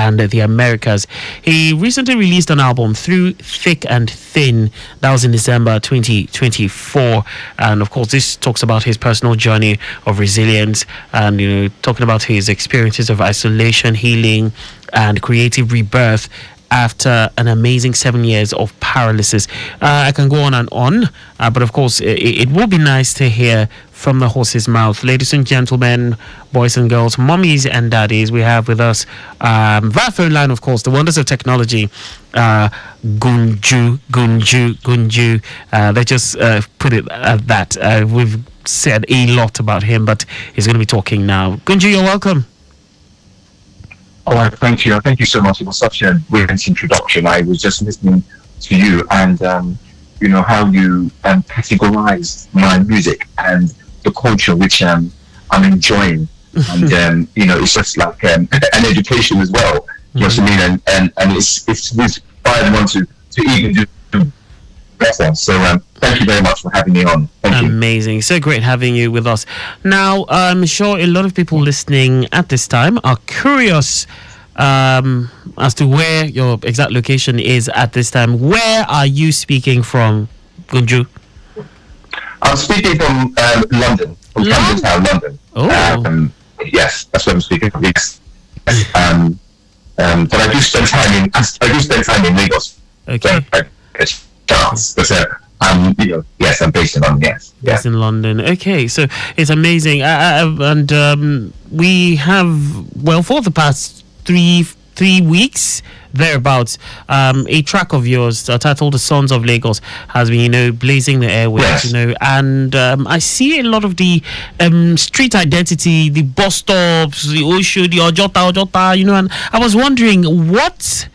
and the Americas. He recently released an album, Through Thick and Thin. That was in December 2024. And of course, this talks about his personal journey of resilience and, talking about his experiences of isolation, healing, and creative rebirth after an amazing 7 years of paralysis. I can go on and on, but of course, it would be nice to hear from the horse's mouth. Ladies and gentlemen, boys and girls, mummies and daddies, we have with us, via phone line, of course, the wonders of technology, Gunju. Let's just put it at that. We've said a lot about him, but he's going to be talking now. Gunju, you're welcome. All right, thank you. Thank you so much. It was such a brilliant introduction. I was just listening to you and, how you categorize my music and the culture which I'm enjoying. And, it's just like an education as well. You know what I mean? And it's inspired one to even do better. So thank you very much for having me on. Thank you. Amazing. So great having you with us. Now, I'm sure a lot of people listening at this time are curious as to where your exact location is at this time. Where are you speaking from, Gunju? I'm speaking from London, from Camden Town, London. Oh. Yes, that's where I'm speaking from. Yes. But I do spend time in Lagos. Okay. Chance. But yes, I'm based in London. Yes. Based in London. Okay, so it's amazing. And we have, for the past three weeks thereabouts, a track of yours titled "The Sons of Lagos" has been, blazing the airwaves. Yes. And I see a lot of the street identity, the bus stops, the Osho, the Ojota, and I was wondering what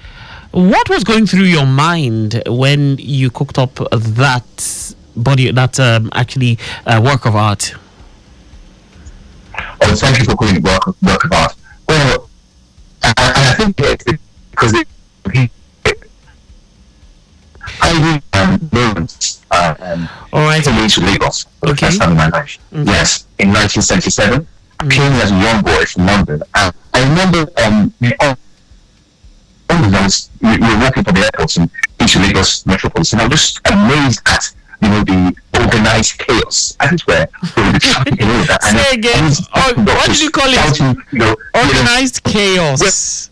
was going through your mind when you cooked up that body, that actually work of art? Oh, thank you for calling it work of art. Well, I think it's because I moments all right, came into Lagos for the first time in my life. Okay. Yes, in 1977, came as a young boy from London. And I remember we were walking from the airport into Lagos metropolis, and I was just amazed at the organized chaos, as it were, with the traffic and all of that. Say again. What did you call it? Shouting, organized chaos.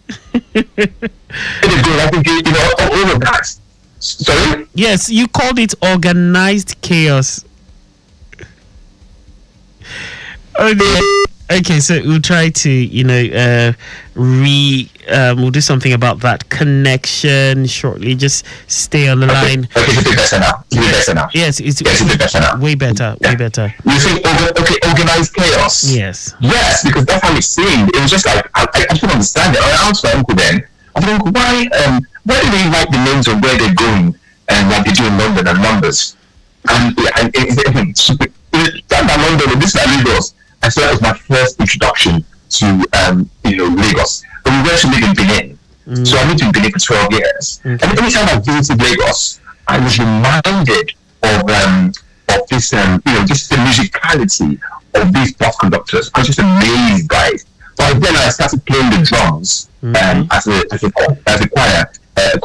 It is good. I think all of that. Sorry. Yes, you called it organized chaos. Okay, so we'll try to, we'll do something about that connection shortly. Just stay on the line. Okay, it's a bit better now. Yes, it's a bit better now. Way better, yeah. Way better. You say, organized chaos? Yes. Yes, because that's how it seemed. It was just like, I couldn't understand it. I asked my uncle then, I said, Uncle, why do they write the names of where they're going and like they do in London and numbers? And it's London and this is Lagos. And so that was my first introduction to Lagos. But we went to live in Benin. So I lived in Benin for 12 years. And every time I visited Lagos, I was reminded of this, just the musicality of these bus conductors. I was just amazed by it. But then I started playing the drums as a choir. A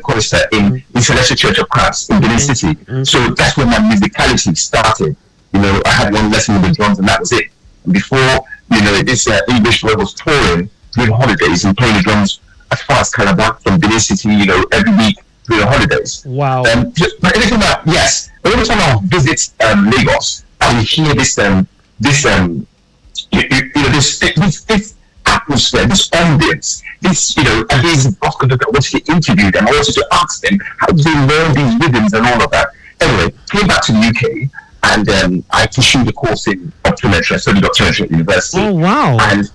chorister in Celestial Church of Christ in Benin City. So that's when my musicality started. I had one lesson with the drums and that was it. And before, this English boy was touring during holidays and playing the drums as far as Calabar from Benin City, every week during the holidays. Wow. But every time I visit Lagos, I will hear this atmosphere, this ambience, and these bus conductors I wanted to interview them. I wanted to ask them how do they learn these rhythms and all of that. Anyway, came back to the UK and I pursued a course in optometry. I studied optometry at university. Oh wow! And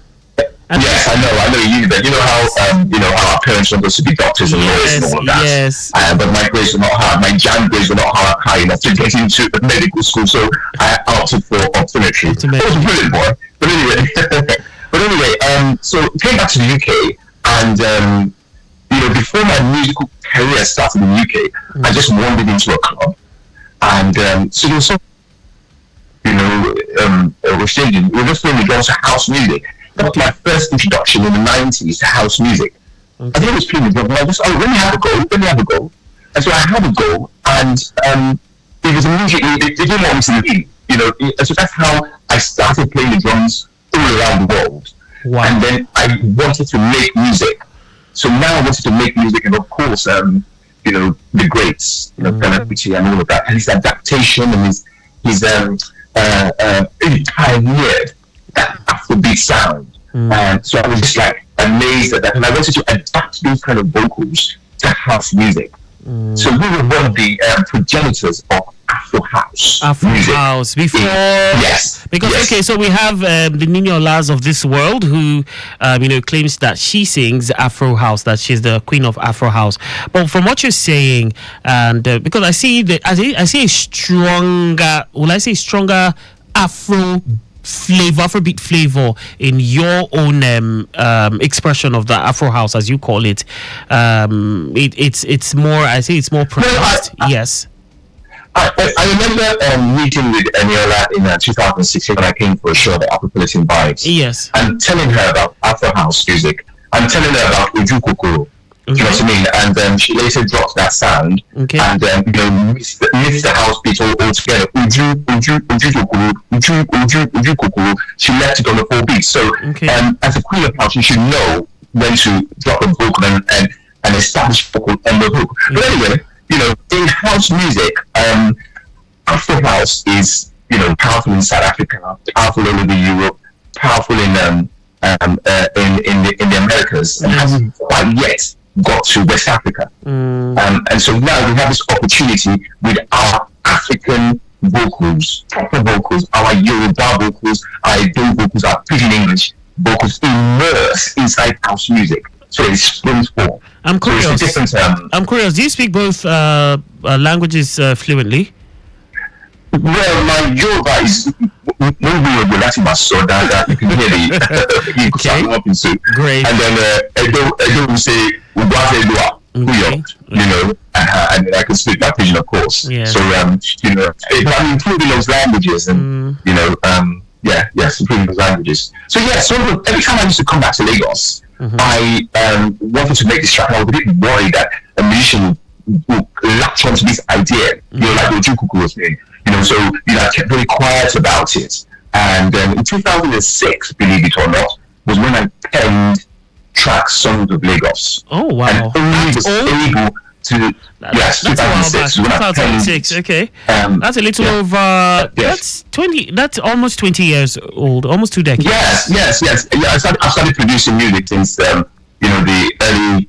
yes, I know you. But how our parents want us to be doctors and lawyers and all of that. Yes. But my grades were not high. My JAM grades were not high enough to get into medical school, so I opted for optometry. I was a brilliant boy. But anyway, so came back to the UK, and before my musical career started in the UK, I just wandered into a club, and so there was some, we were just playing the drums, house music. got my first introduction in the 90s to house music. I think it was playing the drum, and I just, let me have a go. And so I had a go, and it was immediately, they didn't want me to leave, and so that's how I started playing the drums all around the world. Wow. And then I wanted to make music. So now I wanted to make music, and of course, the greats, Fela Kuti and all of that, and his adaptation and his really pioneered that Afrobeat sound. So I was just like amazed at that, and I wanted to adapt those kind of vocals to house music. So we were one of the progenitors of Afro House. Afro House before, yes, because yes. Okay, so we have the Nino Laz of this world who, claims that she sings Afro House, that she's the queen of Afro House. But from what you're saying, and because I see a stronger, Afrobeat flavor in your own expression of the Afro House, as you call it. It's more. I say it's more pronounced. Yes. I remember meeting with Eniola in 2016 when I came for a show, the Afropolitan Vibes. Yes. And telling her about Afro House music. I'm telling her about Uju Kokoro. Do you know what I mean? And she later dropped that sound. Okay. And mixed the house beat all together. Uju Kokoro. She left it on the 4 beats. So as a queen of house, you should know when to drop a vocal and establish vocal on the hook. But anyway, in house music, Afro House is, powerful in South Africa, powerful all over Europe, powerful in the Americas, and hasn't quite yet got to West Africa. And so now we have this opportunity with our African vocals, proper vocals, our Yoruba vocals, our Edo vocals, our Pidgin English vocals immersed inside house music. So it springs forth. I'm curious. I'm curious. Do you speak both languages fluently? Well, my Yoruba is that's my son. You can hear the up into. Great. And then Edo will say and then I can speak that pidgin, of course. Yeah. So I'm improving those languages, and improving those languages. So every time I used to come back to Lagos, I wanted to make this track. I was a bit worried that a musician would latch onto this idea, like what Jukuku was saying. So I kept very quiet about it. And in 2006, believe it or not, was when I penned track Songs of Lagos. Oh wow! And only was able to. Yes, 2006. 2006. Okay, that's a little over. That's 20. That's almost 20 years old. Almost 2 decades. Yes. Yeah, I started producing music since the early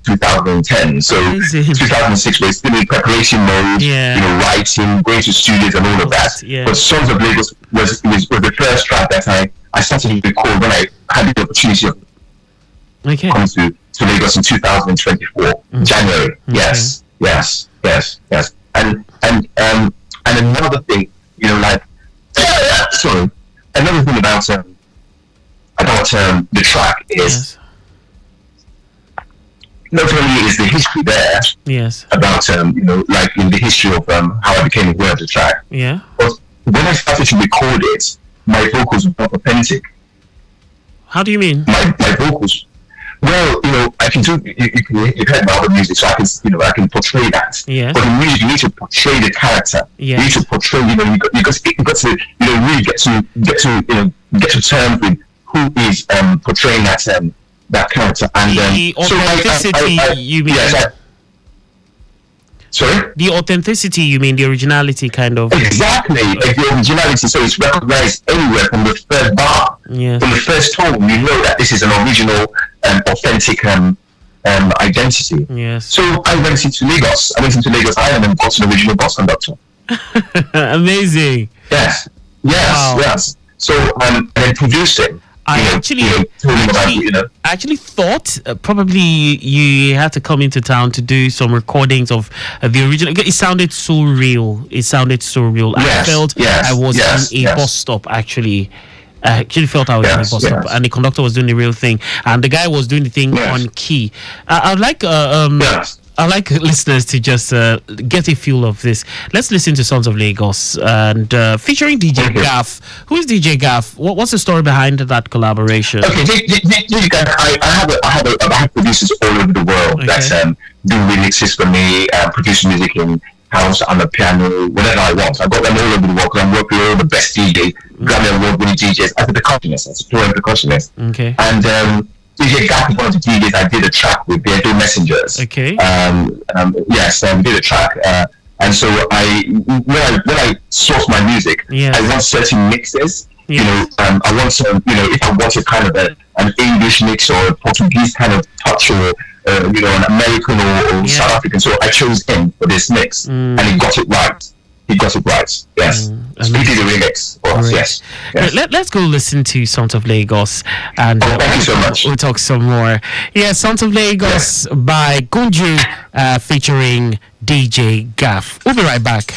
2010. So 2006 was still in preparation mode. Writing, going to studios and all of that. Yeah. But Songs of Lagos was the first track that I started to record when I had the opportunity of coming to Lagos in 2024 January. Yes. And another thing, sorry. Another thing about the track is. Not only is the history there, about like in the history of how I became aware of the track. Yeah. But when I started to record it, my vocals were not authentic. How do you mean? My vocals. Well, I can do. You've heard about the music, so I can portray that. Yeah. But in music, you need to portray the character. Yeah. You need to portray. You got to really get to terms with who is portraying that character, and the authenticity. You mean? Yes. Sorry. The authenticity. You mean the originality, kind of. Exactly. Like the originality, so it's recognized anywhere from the first bar, from the first tone. You know that this is an original, authentic identity. Yes. So I went into Lagos. Island and got an original bus conductor. Amazing. Yes. Wow. Yes. So and then produced it. I actually thought probably you had to come into town to do some recordings of the original. It sounded so real. Yes, I felt I was in a bus stop, actually. I actually felt I was in a bus stop, and the conductor was doing the real thing, and the guy was doing the thing on key. I'd like I like listeners to just get a feel of this. Let's listen to Sons of Lagos and featuring DJ Gaff. Who is DJ Gaff? What's the story behind that collaboration? Okay, DJ Gaff, I have producers all over the world that do remixes for me, produce music in house, on the piano, whatever I want. I got them all over the world because I'm working with all the best DJs, Grammy Award-winning DJs, as a percussionist, as a touring percussionist. Okay. And DJ Gaff is one of the DJs I did a track with, the Messengers. Okay. Yes, we did a track. And so when I source my music, I want certain mixes. You know, I want some, if I want a kind of an English mix or a Portuguese kind of touch or an American or South African. So I chose him for this mix, and he got it right. Yes. So he did a remix for us. Yes. Let's go listen to Sons of Lagos, and thank you so much. We'll talk some more. Yeah, Sons of Lagos by Gunju, featuring DJ Gaff. We'll be right back.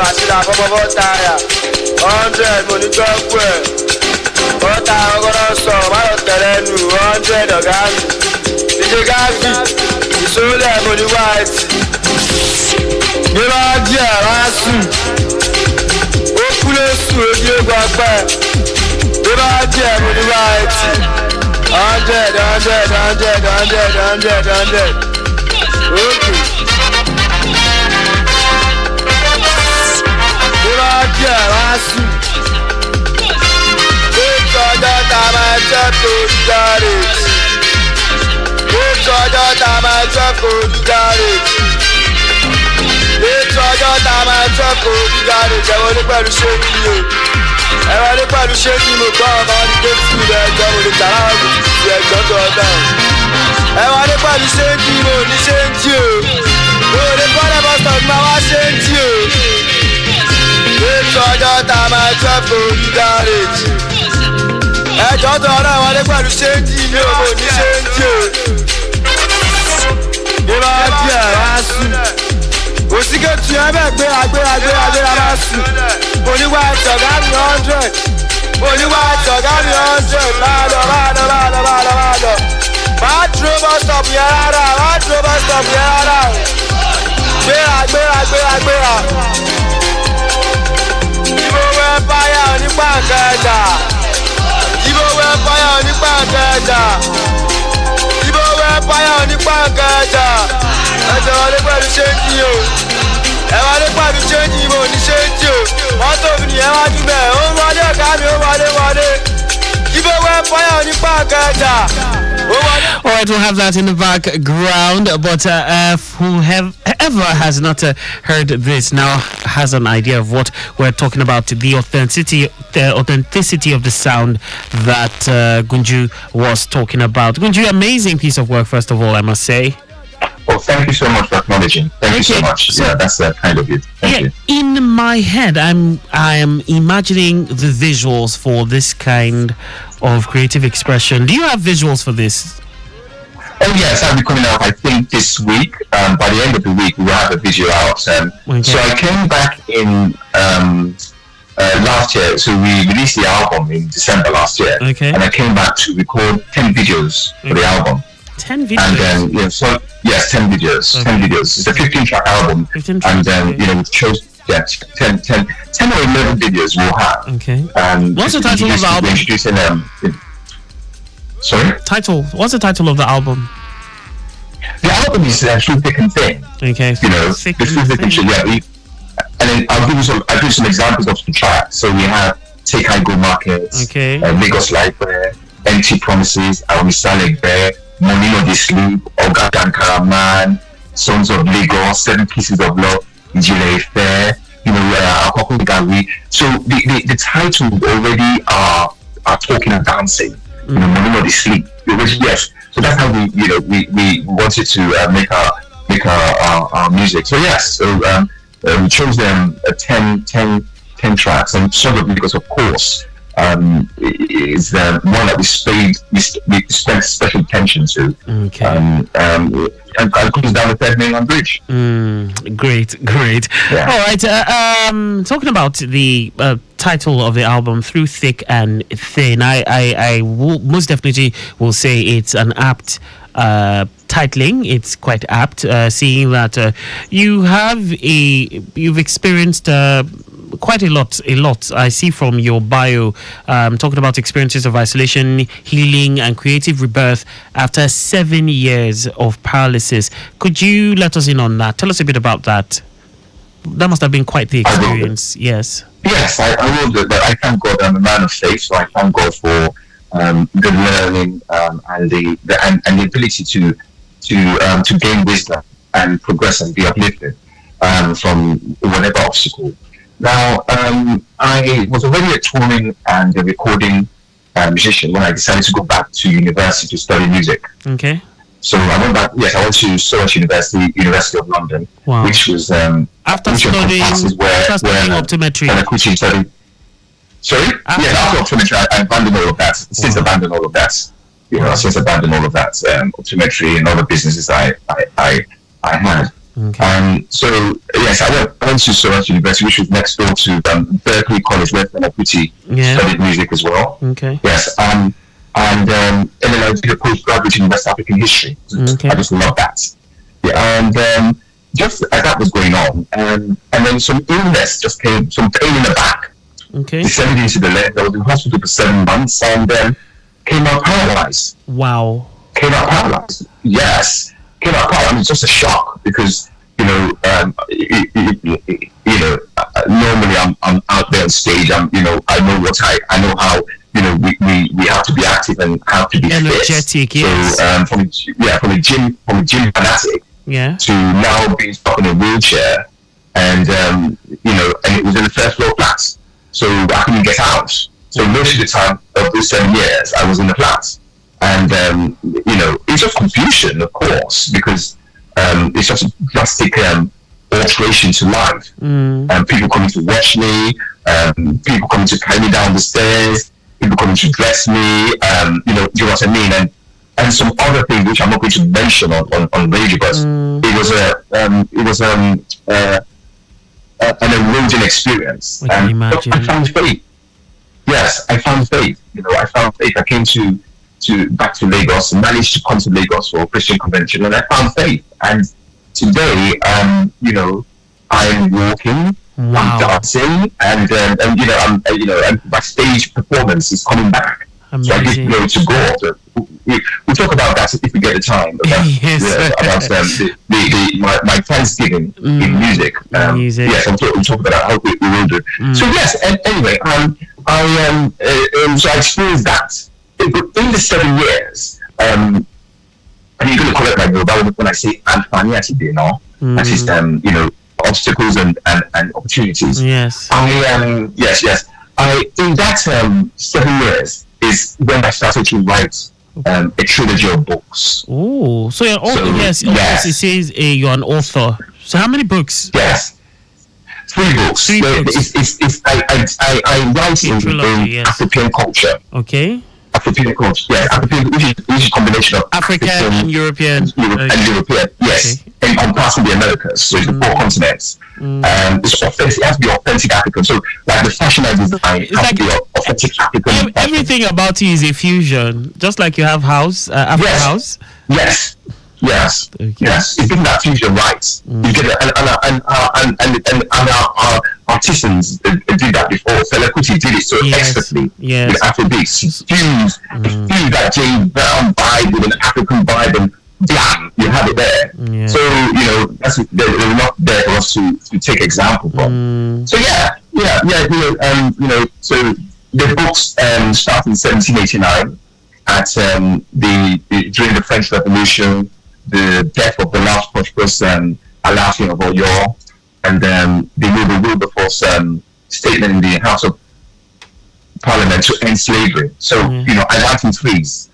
àṣìlá fọmọ táyà 100 mo ní gbọ́ngbọ́ ẹ̀ bọ́tà ọgọ́rọ̀ sọ máyọ̀ tẹ̀lé nù 100 ọ̀gá mi DJ Gafi ìṣòlẹ̀ mo ní white nígbà díẹ̀ wá sùn ó kú lé sùn ojú egbò ọpẹ́ nígbà díẹ̀ mo ní white 100 okay. Ìrọ̀jẹ̀ wá sùn. Ìtọ́jọ́ ta máa jẹ́ kó járe. Ìtọ́jọ́ ta máa jẹ́ kó járe. Ìtọ́jọ́ ta máa jẹ́ kó járe. Jẹ́wọ́ ní pẹ̀lú ṣé kí o. Ẹ̀rọ ní pẹ̀lú ṣé kí mo gbọ́ ọmọ ní kéésì ilẹ̀ ẹjọ́ mo lè tàrà ọ̀gùn ti ẹjọ́ tó ọ̀dọ́. Ẹ̀rọ ní pẹ̀lú ṣé kí mo ní ṣé ń jí o. Mo lè bọ́lẹ̀ bọ́sọ̀ ní máa wá ṣé ń jí o. Ìtọ́jọ́ ta máa jẹ́ kó gáréjì. Ẹjọ́ tó ọ̀rọ̀ wọlé pẹ̀lú ṣéǹjì mi ò mọ̀ ní ṣéǹjì o. Ìrọ̀ díẹ̀ wá sùn. Òsíkètù yẹn bẹ́ẹ̀ gbéra wá sùn. Oníwà ìtọ̀gá mi 100. Oníwà ìtọ̀gá mi 100. Máa lọ. Máa dúró bus stop yẹn rárá. Gbéra. Ibo Empire onípa kẹjà. Ẹjọ́ wọlé pẹ̀lú ṣéǹjì o. Ẹ wọlé pẹ̀lú ṣéǹjì mo ní ṣéǹjì o. Mọ́tò mi nìyẹn wá jù bẹ́ẹ̀. Ó wọlé ọ̀gá mi ó wọlé. Ibo Empire onípa kẹjà. All right, we'll have that in the background, but whoever has not heard this now has an idea of what we're talking about, the authenticity of the sound that Gunju was talking about. Gunju, amazing piece of work, first of all, I must say. Oh, thank you so much for acknowledging. Thank you so much. Yeah, that's kind of it. Thank you. In my head, I am imagining the visuals for this kind of creative expression. Do you have visuals for this? Oh yes, I'll be coming out. I think this week. By the end of the week, we will have a visual out. So I came back in last year. So we released the album in December last year, and I came back to record 10 videos for the album. 10 videos. And then 10 videos. 10 videos. It's a 15-track album, and then we chose 10 or 11 videos we'll have. Okay. What's the title of the album? Introducing sorry. Title. What's the title of the album? The album is Through Thick and Thin. Okay. Through Thick and Thin. And then I'll give you some examples of the tracks. So we have Take I Go Markets. Okay. Lagos Library, Empty Promises, Awisale Bear, Money No Dey Sleep, Oga Dankara Man, Sons of Lagos, 7 Pieces of Love, Ijile Ife, Akoko Gari. So the titles already are talking and dancing. Money No Dey Sleep. Yes. So that's how we wanted to make our music. So yes. So we chose them 10 tracks, and Sons of Lagos, of course, is one that we spent special attention to. Okay. And comes down the third mainland bridge. Great. Yeah. All right. Talking about the title of the album, Through Thick and Thin, I will most definitely will say it's an apt titling. It's quite apt, seeing that you've experienced quite a lot. I see from your bio, talking about experiences of isolation, healing, and creative rebirth after 7 years of paralysis. Could you let us in on that? Tell us a bit about that. That must have been quite the experience. Yes. Yes, I will do. But I thank God I'm a man of faith, so I thank God for the learning and the ability to gain wisdom and progress and be uplifted from whatever obstacle. Now, I was already a touring and a recording musician when I decided to go back to university to study music. Okay. So I went back. Yes, I went to Surrey University of London, wow. which was after studying optometry. And I quickly studied. Sorry. After optometry, I abandoned all of that. Since abandoned all of that, optometry and other businesses I had. Okay. So yes, I went to Surrey University, which was next door to Berkeley College, where I studied music as well. Okay. Yes. And then I did a postgraduate in West African history. Okay. I just love that. Yeah. And just as that was going on, and then some illness just came, some pain in the back. Okay. Descended into the leg. I was in hospital for 7 months, and then came out paralyzed. Wow. Came out paralyzed. Yes. Came out paralyzed. I mean, it's just a shock because normally I'm out there on stage. I know how. We have to be active and have to be energetic. Fit. Yes. So from a gym fanatic, to now being stuck in a wheelchair, and and it was in the first floor flats, so I couldn't get out. So most of the time of those 7 years, I was in the flats, and it's just confusion, of course, because it's just a drastic alteration to life. People coming to watch me, people coming to carry me down the stairs. People coming to dress me, do you know what I mean? And some other things which I'm not going to mention on radio, but it was an eroding experience. And I found faith. Yes, I found faith. I found faith. I came back to Lagos and managed to come to Lagos for a Christian convention, and I found faith. And today, I'm walking. Wow. I'm dancing, and my stage performance is coming back. Amazing. So I give glory to God. We'll talk about that if we get the time. About my Thanksgiving in music. Yes, we'll talk about how we will do. So yes, and anyway, so I experienced that in the 7 years. And you're going to correct my Yoruba when I say "Anfani ati no," that is obstacles and opportunities. Yes. Yes. In that 7 years is when I started to write a trilogy of books. Oh, so you're yes. It says you're an author. So how many books? Yes. 3 books. I write in African culture. Okay. African culture, yes. African, which is a combination of African and European. And European, yes. Okay. Encompassing the Americas, so it's the 4 continents. It's authentic. It has to be authentic African. So, like the fashion I design has to be authentic African. Everything about you is a fusion, just like you have house, Afro house. Yes. Yes, okay. Yes. You get that fusion right. You get it, and our artisans did that before. Fela Kuti did it so expertly with Afrobeats. Fuse that James Brown vibe with an African vibe, and blam, you have it there. Yeah. So they're not there for us to take example from. So so the books start in 1789 at during the French Revolution. The death of the last prosperous Alaafin of Oyo, and the Wilberforce statement in the House of Parliament to end slavery. So I write in threes.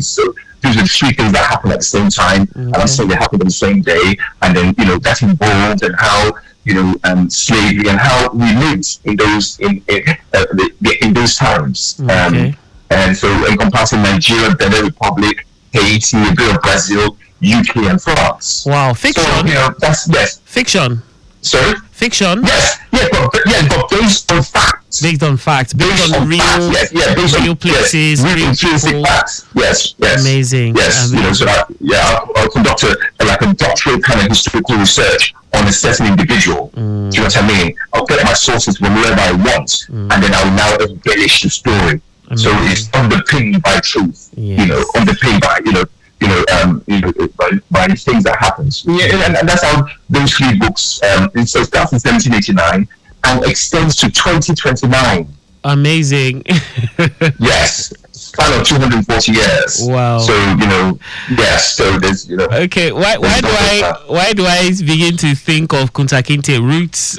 So these are the 3 things that happen at the same time, and I'm saying they happen on the same day, and then that's involved, and how slavery and how we lived in those those times. Okay. And so encompassing Nigeria, Benin Republic, Haiti, a bit of Brazil, UK, and France. Wow, fiction. So, that's yes. Fiction. Sorry? Fiction. Yes, but based on facts. Based on facts. Based on real, facts. Based real places, real real intrinsic facts. Yes. Amazing. Yes, Amazing. So I'll conduct a doctorate kind of historical research on a certain individual. Do you know what I mean? I'll get my sources from wherever I want, and then I'll now embellish the story. Amazing. So it's underpinned by truth. Yes. Underpinned by by the things that happens. And that's how those 3 books. It starts in 1789 and extends to 2029. Amazing. Yes, span of 240 years. Wow. So yes. So there's Okay. Why do I begin to think of Kunta Kinte roots?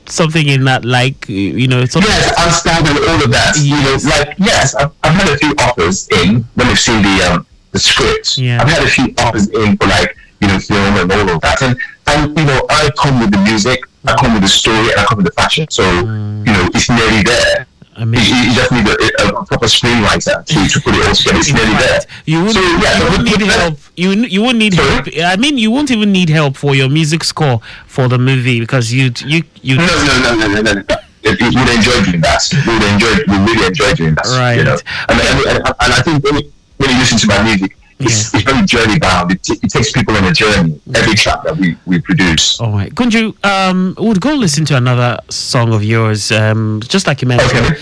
Something in that, like Yes, Amsterdam and all of that. Yes. I've had a few offers in when they've seen the script. Yeah. I've had a few offers in for film and all of that, and I come with the music, I come with the story, and I come with the fashion. So it's nearly there. You just need a proper screenwriter to put it all together. It's nearly there. You wouldn't need help. You wouldn't need help. I mean, you won't even need help for your music score for the movie because you. No. We would enjoy doing that. We really enjoy doing that. Right. And I think when you listen to my music, it's very journey bound. It takes people on a journey. Every track that we produce. All right, Gunju, we'll go listen to another song of yours. Just like you mentioned, okay.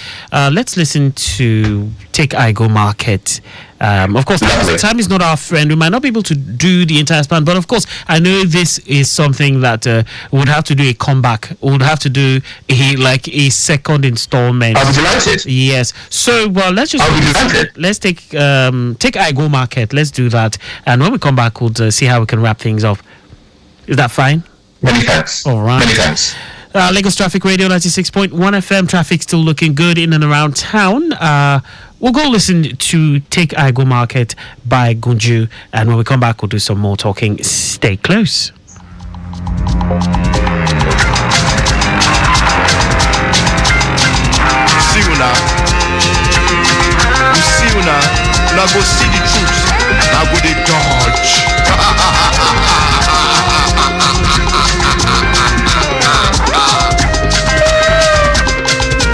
Let's listen to "Take I Go Market." Of course, time is not our friend. We might not be able to do the entire span, but of course, I know this is something that would have to do a comeback. We would have to do a second installment. I'll be delighted. Yes. So, let's just let's take I Go Market. Let's do that, and when we come back, we'll see how we can wrap things up. Is that fine? Many thanks. All right. Many thanks. Lagos Traffic Radio 96.1 FM. Traffic still looking good in and around town. We'll go listen to Take I Go Market by Gunju, and when we come back, we'll do some more talking. Stay close. See you now. You see you now. Now go see the truth. Now go the dodge.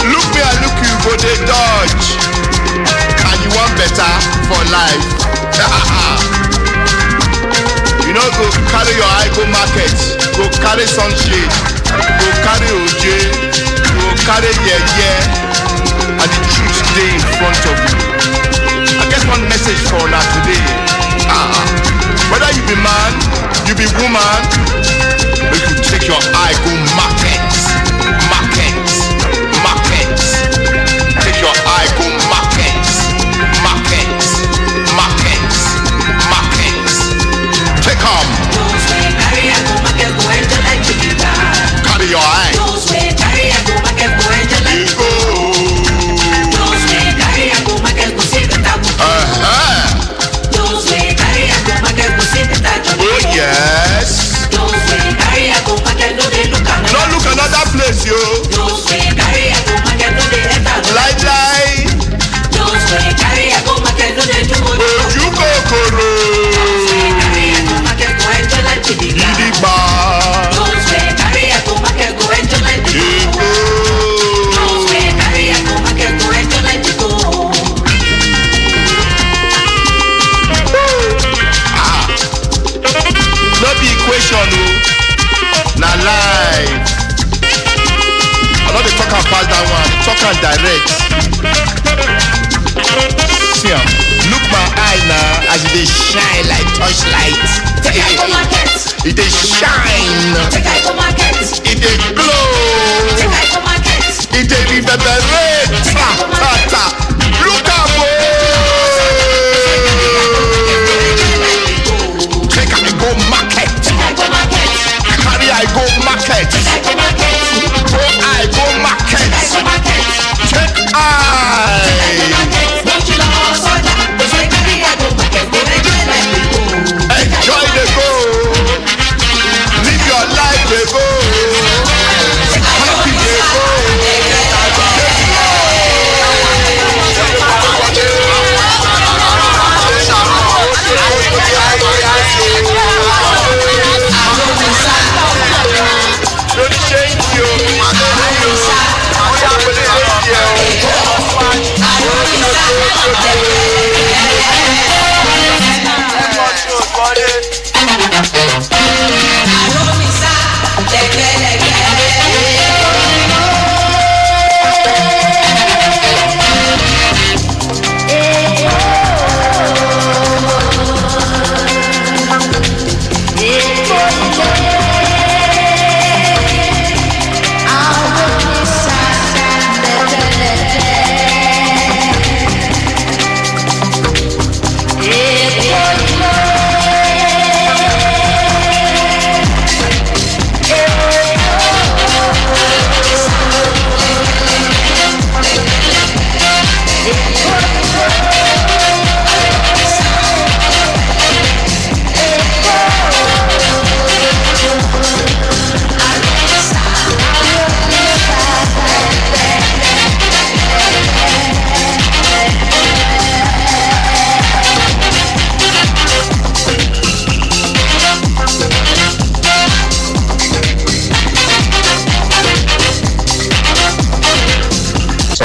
Look me and look you, go the dodge. And you want better for life. You know, go carry your eye, go market. Go carry sunshade. Go carry OJ. Go carry and the truth today in front of you. I guess one message for now today. Whether you be man, you be woman, make you take your eye, go market. Take your eye, go market. Take 'em. Carry your eye. Oh yes. No look another place, yo. Lie. You go koro. Idigba. No be equation, na lie. I know they talk and pass that one. Talk and direct. See am. Look my eye now as it dey shine like torchlight. It dey shine. It dey glow. It dey reverberate. Look am o. Take I go market. Carry I go market. Go I go market. Take I. Enjoy the go. Live your life the go. Happy the go.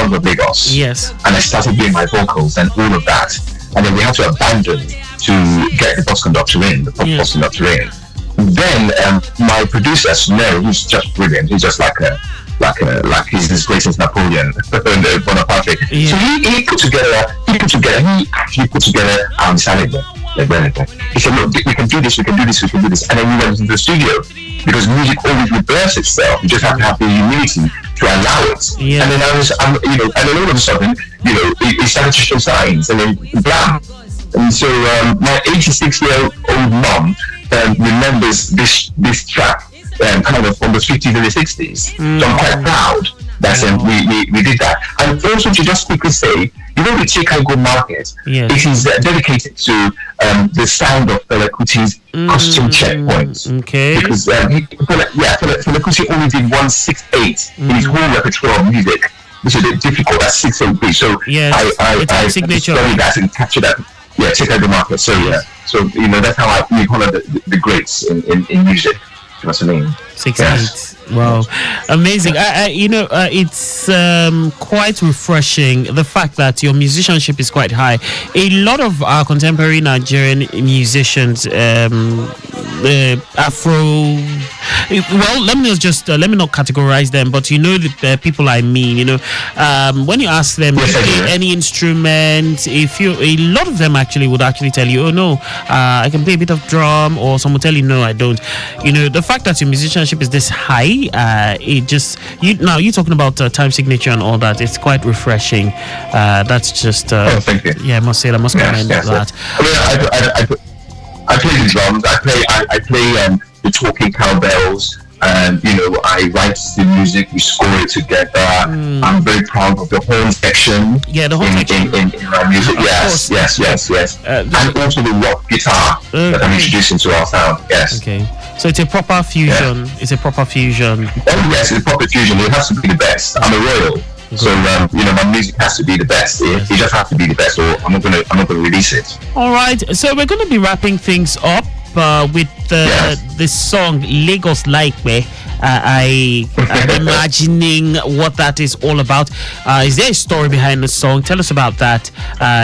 Sons of Lagos. Yes. And I started doing my vocals and all of that. And then we had to abandon to get the bus conductor in, the bus conductor in. Then my producer, Snell, who's just brilliant, he's just like he's as great as Napoleon Bonaparte. Yeah. So he actually put together he said, look, we can do this, and then we went into the studio because music always rebirths itself. You just have to have the humility to allow it. Yeah. And then and then all of a sudden, it started to show signs, and then blam. And so my 86-year-old mom remembers this track kind of from the 50s and the 60s. So I'm quite proud that we did that. And also to just quickly say, the Chicago market, it is dedicated to the sound of Fela Kuti's costume checkpoints. Okay. Because Fela Kuti only did 168 in his whole repertoire of music, which is a bit difficult. That's 608. So I studied that and captured that. Yeah, Chicago market. So that's how we call it the greats in music. What's the name? 6'8". Yes. Wow, amazing. It's quite refreshing, the fact that your musicianship is quite high. A lot of our contemporary Nigerian musicians, Afro, well, let me not categorize them, but the people I mean, when you ask them any instrument, a lot of them actually would actually tell you, oh no, I can play a bit of drum, or some will tell you, no, I don't. The fact that your musicianship is this high, it just you're talking about time signature and all that. It's quite refreshing. That's just thank you. Yeah, I must say, I must commend that. I play the drums. I play the talking cowbells. And I write the music, we score it together. I'm very proud of the horn section. Yeah, the horn section in our music. Yes. And also the rock guitar that I'm introducing to our sound. Yes. Okay. So it's a proper fusion. Yeah. It's a proper fusion. Oh yes, it's a proper fusion. It has to be the best. I'm a royal. Okay. So my music has to be the best. It just has to be the best, or I'm not gonna release it. All right. So we're gonna be wrapping things up with this song Lagos Like Me. I'm imagining what that is all about. Is there a story behind the song? Tell us about that,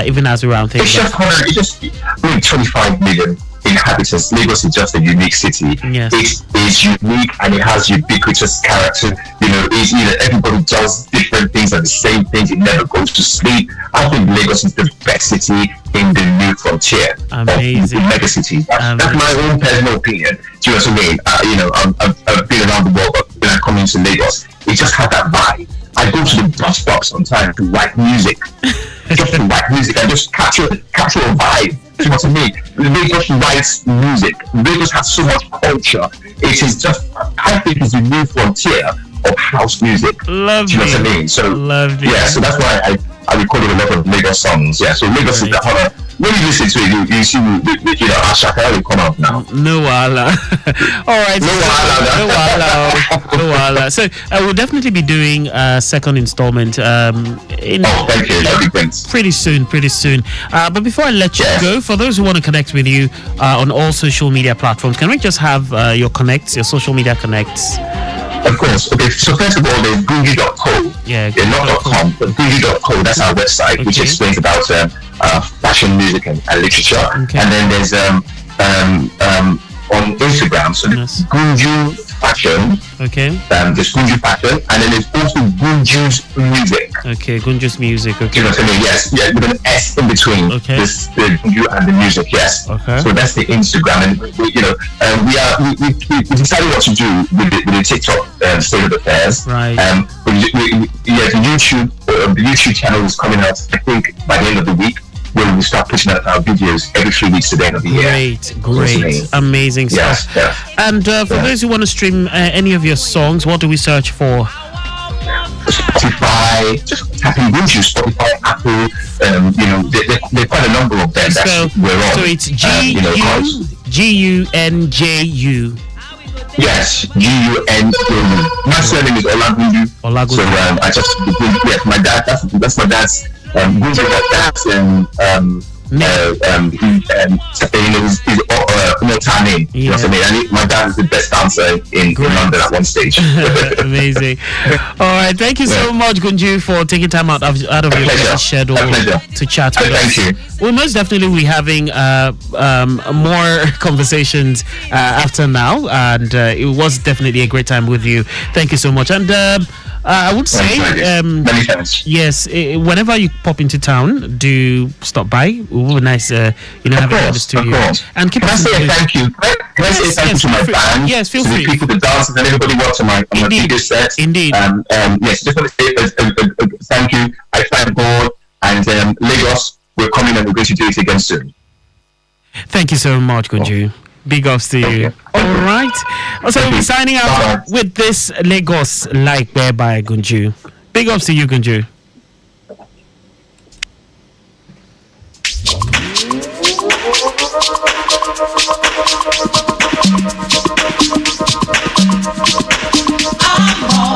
even as we round things up. It's just 25 million inhabitants. Lagos is just a unique city. Yes. It is unique and it has ubiquitous character. Everybody does different things and the same things. It never goes to sleep. I think Lagos is the best city in the new frontier. Amazing. Of the mega cities. That's my own personal opinion. Do you know what I mean? I've been around the world, but when I come into Lagos, it just had that vibe. I go to the bus stop sometimes to write music. Just to write music and just capture a vibe. Do you know what I mean? Lagos writes music. Lagos has so much culture. It is just, I think it's the new frontier of house music. Lovely. Do you know what I mean? So, lovely. Yeah, so that's why I recorded a lot of Lagos songs. Yeah, so Lagos is the honor. When you listen to it, you see, Ashaka will come out now. No wala. All right. No wala. So I will definitely be doing a second installment. Thank you. That'd be great. Pretty soon. But before I let you go, for those who want to connect with you on all social media platforms, can we just have your social media connects? Of course. Okay, so first of all, there's gunju.co. Yeah, not .com, but gunju.co. That's our website, which explains about fashion, music, and literature. Okay. And then there's on Instagram, so there's Gunju Fashion. Okay. There's Gunju Fashion, and then there's also Gunju's Music. Okay, Gunju's Music. Okay. You know what I mean? Yes, yeah, with an S in between. Okay. The Gunju and the music. Yes. Okay. So that's the Instagram, and we decided what to do with the TikTok state of affairs. Right. The YouTube channel is coming out, I think, by the end of the week. Where we start pushing out our videos every 3 weeks to the end of the year. Great, amazing stuff. Yes. And for those who want to stream any of your songs, what do we search for? Spotify, just tap in Gunju, Spotify, Apple. There are quite a number of them that we're on. So it's Gunju. Yes, Gunju. My surname is Olagunju. So I just my dad. That's my dad's Gunju. That's Time in. You know what I mean? My dad was the best dancer in London at one stage. Amazing. All right, thank you so much, Gunju, for taking time out of your busy schedule to chat with us. Thank you. We'll most definitely be having more conversations after now, and it was definitely a great time with you. Thank you so much. And I would say, many thanks. Yes, whenever you pop into town, do stop by. It will be nice, having you in the studio. And keep Can I say thank you? Can I say thank you to my band? Yes, feel free. To the people, the dancers, and everybody watching my video set. Indeed. Yes, just want to say thank you. I thank God, and Lagos, we're coming and we're going to do it again soon. Thank you so much, Gunju. Big ups to you. All right. So we'll be signing out with this Lagos Like Bear by Gunju. Big ups to you, Gunju. I'm